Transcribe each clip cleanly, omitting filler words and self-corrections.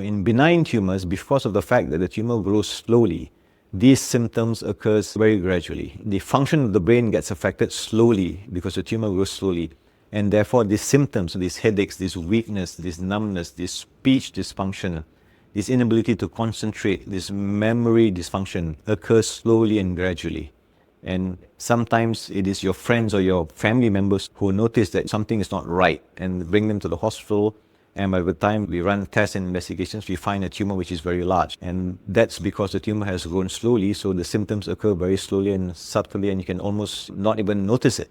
In benign tumours, because of the fact that the tumour grows slowly, these symptoms occur very gradually. The function of the brain gets affected slowly because the tumour grows slowly. And therefore, these symptoms, these headaches, this weakness, this numbness, this speech dysfunction, this inability to concentrate, this memory dysfunction occurs slowly and gradually. And sometimes it is your friends or your family members who notice that something is not right and bring them to the hospital. And by the time we run tests and investigations, we find a tumour which is very large. And that's because the tumour has grown slowly, so the symptoms occur very slowly and subtly, and you can almost not even notice it.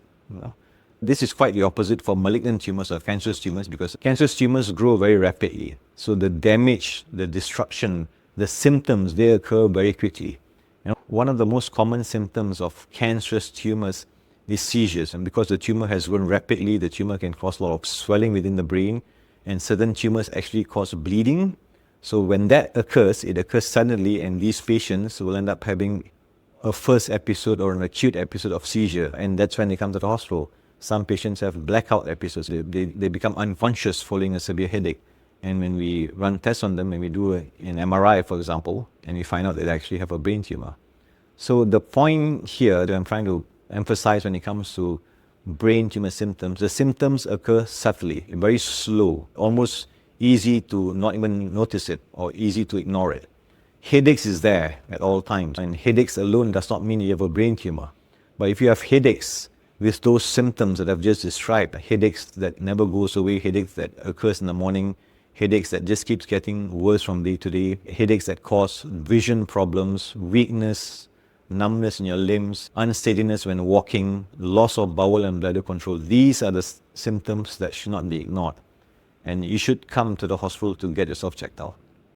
This is quite the opposite for malignant tumours or cancerous tumours, because cancerous tumours grow very rapidly. So the damage, the destruction, the symptoms, they occur very quickly. One of the most common symptoms of cancerous tumours is seizures. And because the tumour has grown rapidly, the tumour can cause a lot of swelling within the brain, and certain tumours actually cause bleeding. So when that occurs, it occurs suddenly, and these patients will end up having a first episode or an acute episode of seizure, and that's when they come to the hospital. Some patients have blackout episodes. They become unconscious following a severe headache. And when we run tests on them, when we do an MRI, for example, and we find out that they actually have a brain tumour. So the point here that I'm trying to emphasize when it comes to brain tumour symptoms, the symptoms occur subtly, very slow, almost easy to not even notice it or easy to ignore it. Headaches is there at all times, and headaches alone does not mean you have a brain tumour. But if you have headaches with those symptoms that I've just described, headaches that never goes away, headaches that occurs in the morning, headaches that just keeps getting worse from day to day, headaches that cause vision problems, weakness, numbness in your limbs, unsteadiness when walking, loss of bowel and bladder control. These are the symptoms that should not be ignored. And you should come to the hospital to get yourself checked out.